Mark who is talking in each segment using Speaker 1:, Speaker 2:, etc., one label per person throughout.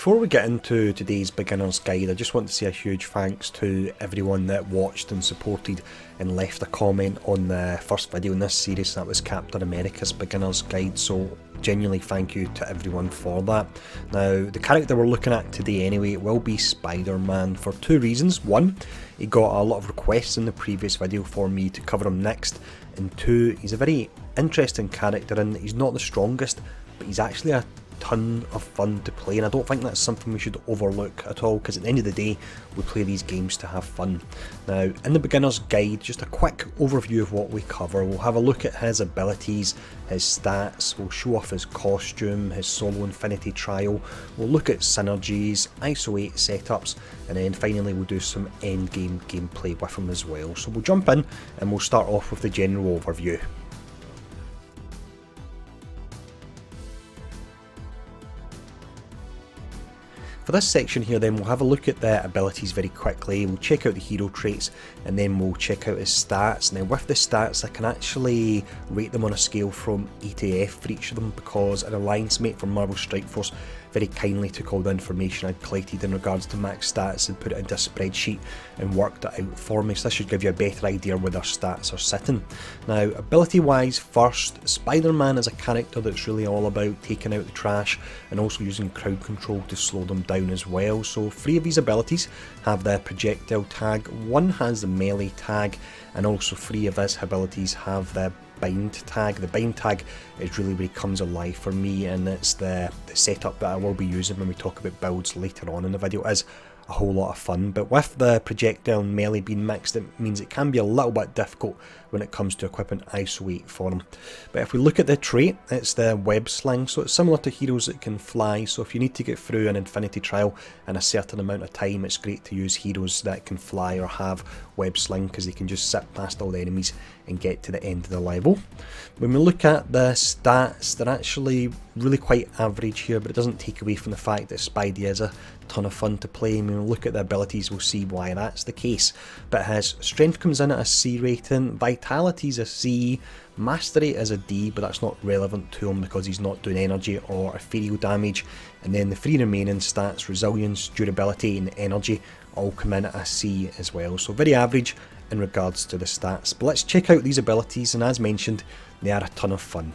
Speaker 1: Before we get into today's beginner's guide, I just want to say a huge thanks to everyone that watched and supported and left a comment on the first video in this series. That was Captain America's beginner's guide, so genuinely thank you to everyone for that. Now, the character we're looking at today anyway will be Spider-Man for two reasons. One, he got a lot of requests in the previous video for me to cover him next, and two, he's a very interesting character and he's not the strongest, but he's actually a ton of fun to play, and I don't think that's something we should overlook at all, because at the end of the day we play these games to have fun. Now, in the beginner's guide, just a quick overview of what we cover. We'll have a look at his abilities, his stats, we'll show off his costume, his solo infinity trial, we'll look at synergies, ISO 8 setups, and then finally we'll do some endgame gameplay with him as well. So we'll jump in and we'll start off with the general overview. For this section here then, we'll have a look at the abilities very quickly, we'll check out the hero traits, and then we'll check out his stats. Now with the stats, I can actually rate them on a scale from E to F for each of them, because an alliance mate from Marvel Strike Force very kindly took all the information I'd collected in regards to max stats and put it into a spreadsheet and worked it out for me, so this should give you a better idea where their stats are sitting. Now, ability wise, first, Spider-Man is a character that's really all about taking out the trash and also using crowd control to slow them down as well. So 3 of these abilities have the projectile tag, 1 has the melee tag, and also 3 of his abilities have the bind tag. The bind tag is really where he comes alive for me, and it's the setup that I will be using when we talk about builds later on in the video. It is a whole lot of fun, but with the projectile and melee being mixed, it means it can be a little bit difficult when it comes to equipping ISO 8 for him. But if we look at the trait, it's the web sling, so it's similar to heroes that can fly, so if you need to get through an infinity trial in a certain amount of time, it's great to use heroes that can fly or have web sling, because they can just zip past all the enemies and get to the end of the level. When we look at the stats, they're actually really quite average here, but it doesn't take away from the fact that Spidey is a ton of fun to play. And when we look at the abilities, we'll see why that's the case. But his strength comes in at a C rating, vitality is a C, mastery is a D, but that's not relevant to him because he's not doing energy or ethereal damage. And then the 3 remaining stats, resilience, durability and energy, all come in at a C as well. So very average in regards to the stats. But let's check out these abilities, and as mentioned, they are a ton of fun.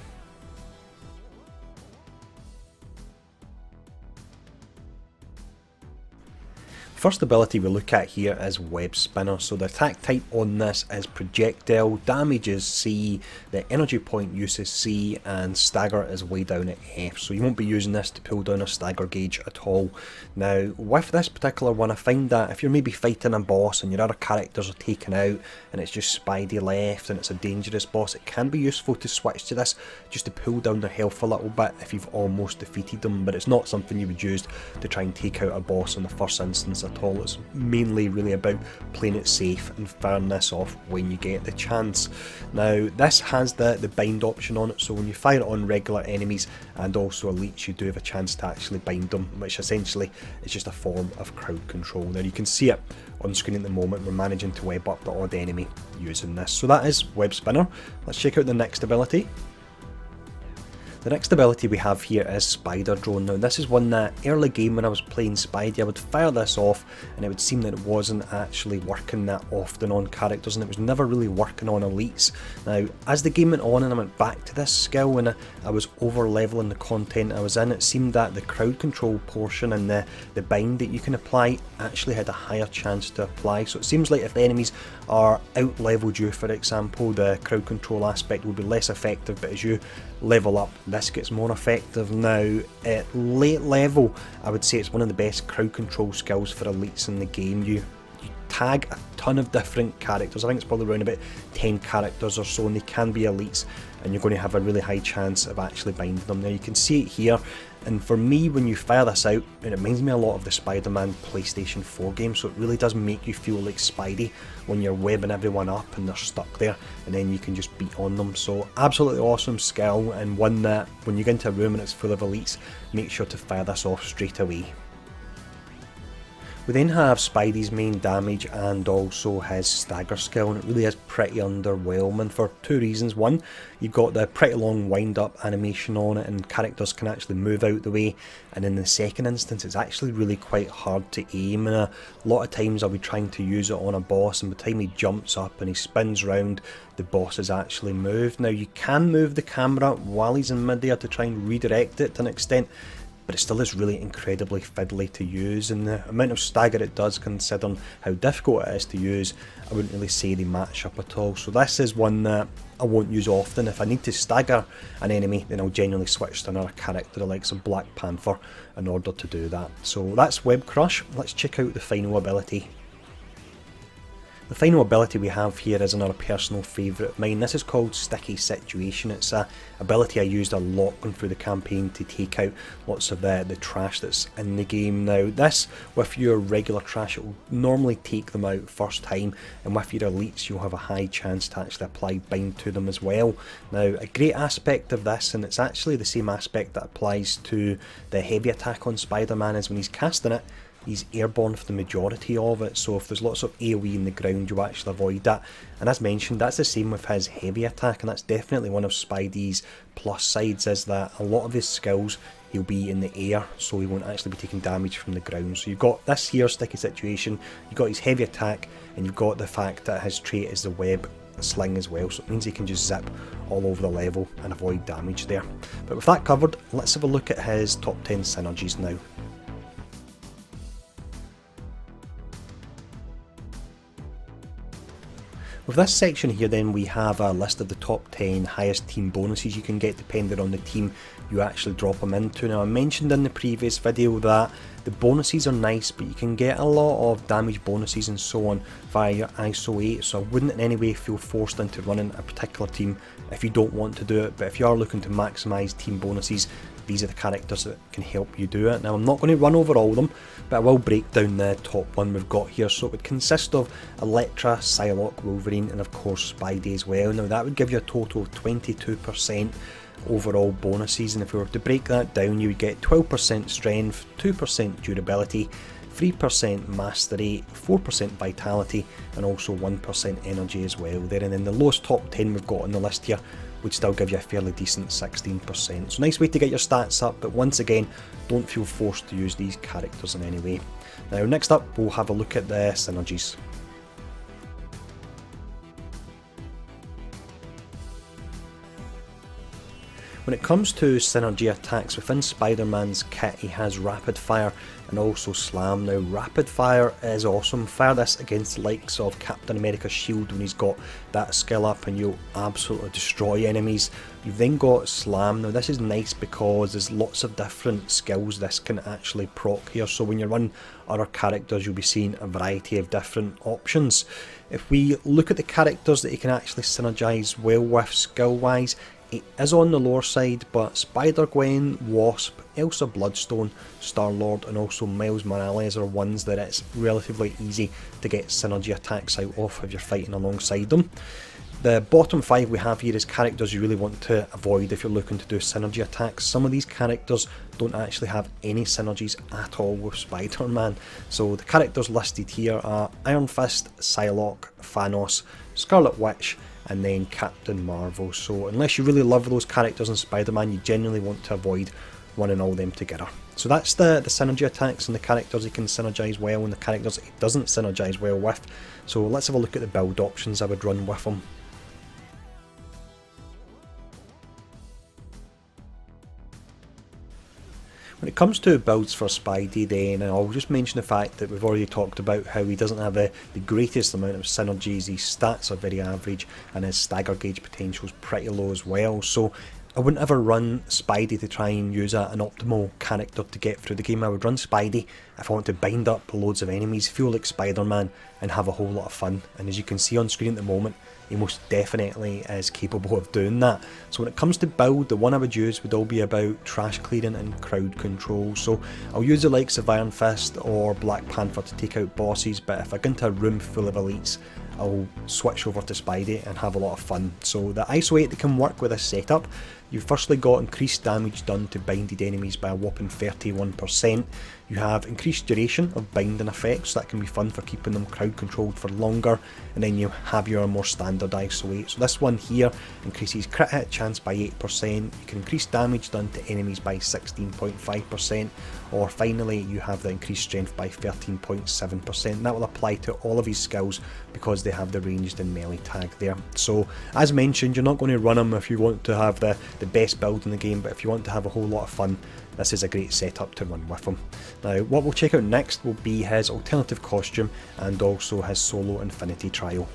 Speaker 1: First ability we look at here is Web Spinner. So the attack type on this is projectile, damage is C, the energy point use is C, and stagger is way down at F. So you won't be using this to pull down a stagger gauge at all. Now with this particular one, I find that if you're maybe fighting a boss and your other characters are taken out and it's just Spidey left and it's a dangerous boss, it can be useful to switch to this just to pull down their health a little bit if you've almost defeated them, but it's not something you would use to try and take out a boss in the first instance at all. It's mainly really about playing it safe and firing this off when you get the chance. Now this has the bind option on it, so when you fire it on regular enemies and also elites, you do have a chance to actually bind them, which essentially is just a form of crowd control. Now you can see it on screen at the moment, we're managing to web up the odd enemy using this. So that is Web Spinner. Let's check out the next ability. The next ability we have here is Spider Drone. Now this is one that early game when I was playing Spidey, I would fire this off and it would seem that it wasn't actually working that often on characters, and it was never really working on elites. Now as the game went on and I went back to this skill and I was over leveling the content I was in, it seemed that the crowd control portion and the bind that you can apply actually had a higher chance to apply. So it seems like if the enemies are out leveled you, for example, the crowd control aspect will be less effective, but as you level up, this gets more effective. Now at late level, I would say it's one of the best crowd control skills for elites in the game. You tag a ton of different characters, I think it's probably around about 10 characters or so, and they can be elites, and you're going to have a really high chance of actually binding them. Now you can see it here, and for me when you fire this out, it reminds me a lot of the Spider-Man PlayStation 4 game, so it really does make you feel like Spidey when you're webbing everyone up and they're stuck there, and then you can just beat on them. So absolutely awesome skill, and one that when you get into a room and it's full of elites, make sure to fire this off straight away. We then have Spidey's main damage and also his stagger skill, and it really is pretty underwhelming for two reasons. One, you've got the pretty long wind up animation on it and characters can actually move out the way, and in the second instance it's actually really quite hard to aim, and a lot of times I'll be trying to use it on a boss and by the time he jumps up and he spins round, the boss is actually moved. Now you can move the camera while he's in midair to try and redirect it to an extent, but it still is really incredibly fiddly to use, and the amount of stagger it does, considering how difficult it is to use, I wouldn't really say they match up at all. So this is one that I won't use often. If I need to stagger an enemy, then I'll genuinely switch to another character like some Black Panther in order to do that. So that's Web Crush. Let's check out the final ability. The final ability we have here is another personal favourite of mine. This is called Sticky Situation. It's a ability I used a lot going through the campaign to take out lots of the trash that's in the game. Now this, with your regular trash, it will normally take them out first time, and with your elites you'll have a high chance to actually apply bind to them as well. Now a great aspect of this, and it's actually the same aspect that applies to the heavy attack on Spider-Man, is when he's casting it, he's airborne for the majority of it, so if there's lots of AoE in the ground you actually avoid that. And as mentioned, that's the same with his heavy attack, and that's definitely one of Spidey's plus sides, is that a lot of his skills he'll be in the air, so he won't actually be taking damage from the ground. So you've got this here Sticky Situation, you've got his heavy attack, and you've got the fact that his trait is the web sling as well, so it means he can just zip all over the level and avoid damage there. But with that covered, let's have a look at his top 10 synergies now. With this section here then, we have a list of the top 10 highest team bonuses you can get depending on the team you actually drop them into. Now I mentioned in the previous video that the bonuses are nice, but you can get a lot of damage bonuses and so on via your ISO 8, so I wouldn't in any way feel forced into running a particular team if you don't want to do it. But if you are looking to maximise team bonuses, these are the characters that can help you do it. Now I'm not going to run over all of them, but I will break down the top one we've got here. So it would consist of Elektra, Psylocke, Wolverine, and of course Spidey as well. Now that would give you a total of 22% overall bonuses, and if we were to break that down, you would get 12% strength, 2% durability, 3% mastery, 4% vitality, and also 1% energy as well there. And then the lowest top 10 we've got on the list here would still give you a fairly decent 16%. So nice way to get your stats up, but once again, don't feel forced to use these characters in any way. Now next up, we'll have a look at the synergies. When it comes to synergy attacks within Spider-Man's kit, he has Rapid Fire and also Slam. Now Rapid Fire is awesome. Fire this against the likes of Captain America's shield when he's got that skill up and you'll absolutely destroy enemies. You've then got Slam. Now this is nice because there's lots of different skills this can actually proc here, so when you run other characters you'll be seeing a variety of different options. If we look at the characters that you can actually synergise well with skill wise, it is on the lower side, but Spider-Gwen, Wasp, Elsa Bloodstone, Star-Lord and also Miles Morales are ones that it's relatively easy to get synergy attacks out of if you're fighting alongside them. The bottom 5 we have here is characters you really want to avoid if you're looking to do synergy attacks. Some of these characters don't actually have any synergies at all with Spider-Man. So the characters listed here are Iron Fist, Psylocke, Thanos, Scarlet Witch, and then Captain Marvel. So unless you really love those characters in Spider-Man, you genuinely want to avoid running all them together. So that's the synergy attacks and the characters he can synergise well and the characters he doesn't synergise well with. So let's have a look at the build options I would run with them. When it comes to builds for Spidey then, I'll just mention the fact that we've already talked about how he doesn't have the greatest amount of synergies, his stats are very average and his stagger gauge potential is pretty low as well, so I wouldn't ever run Spidey to try and use an optimal character to get through the game. I would run Spidey if I want to bind up loads of enemies, feel like Spider-Man and have a whole lot of fun, and as you can see on screen at the moment, he most definitely is capable of doing that. So when it comes to build, the one I would use would all be about trash clearing and crowd control. So I'll use the likes of Iron Fist or Black Panther to take out bosses, but if I get into a room full of elites, I'll switch over to Spidey and have a lot of fun. So the ISO 8 that can work with this setup, You've firstly got increased damage done to binded enemies by a whopping 31%. You have increased duration of binding effects, so that can be fun for keeping them crowd controlled for longer. And then you have your more standard ISO 8. So this one here increases crit hit chance by 8%. You can increase damage done to enemies by 16.5%. Or finally, you have the increased strength by 13.7%. That will apply to all of his skills because they have the ranged and melee tag there. So as mentioned, you're not going to run them if you want to have the best build in the game, but if you want to have a whole lot of fun, this is a great setup to run with him. Now, what we'll check out next will be his alternative costume and also his solo infinity trial.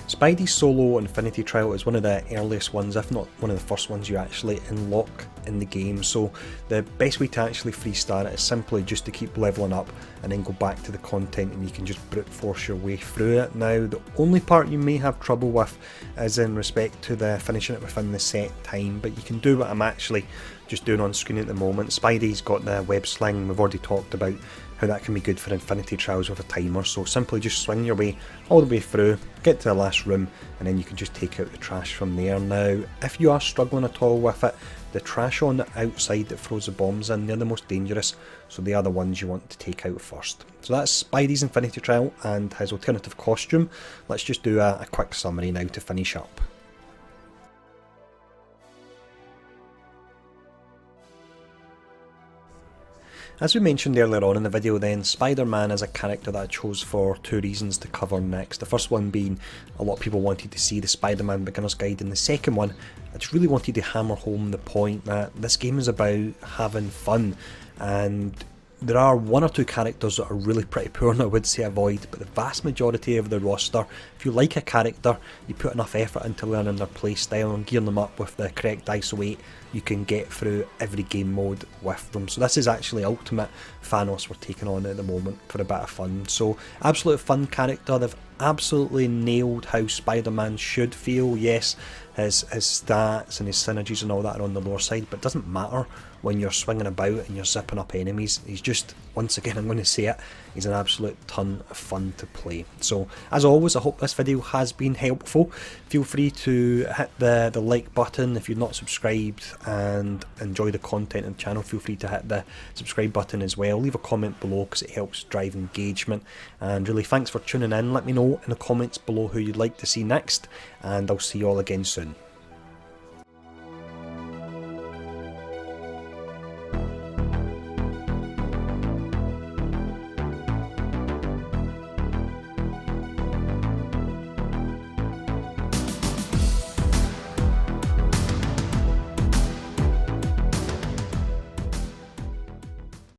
Speaker 1: Spidey's solo infinity trial is one of the earliest ones, if not one of the first ones you actually unlock in the game, so the best way to actually freestart it is simply just to keep leveling up and then go back to the content and you can just brute force your way through it. Now, the only part you may have trouble with is in respect to the finishing it within the set time, but you can do what I'm actually just doing on screen at the moment. Spidey's got the web sling, we've already talked about how that can be good for infinity trials with a timer, so simply just swing your way all the way through, get to the last room, and then you can just take out the trash from there. Now, if you are struggling at all with it, the trash on the outside that throws the bombs in, they're the most dangerous, so they are the ones you want to take out first. So that's Spidey's infinity trial and his alternative costume. Let's just do a quick summary now to finish up. As we mentioned earlier on in the video then, Spider-Man is a character that I chose for two reasons to cover next. The first one being a lot of people wanted to see the Spider-Man beginner's guide, and the second one, I just really wanted to hammer home the point that this game is about having fun, and there are one or two characters that are really pretty poor and I would say avoid, but the vast majority of the roster, if you like a character, you put enough effort into learning their playstyle and gearing them up with the correct ISO 8, you can get through every game mode with them. So this is actually Ultimate Thanos we're taking on at the moment for a bit of fun. So absolute fun character, they've absolutely nailed how Spider-Man should feel. Yes, his stats and his synergies and all that are on the lower side, but it doesn't matter when you're swinging about and you're zipping up enemies. He's just, once again I'm going to say it, he's an absolute ton of fun to play. So as always, I hope this video has been helpful. Feel free to hit the like button if you're not subscribed and enjoy the content on the channel. Feel free to hit the subscribe button as well. Leave a comment below because it helps drive engagement, and really thanks for tuning in. Let me know in the comments below who you'd like to see next, and I'll see you all again soon.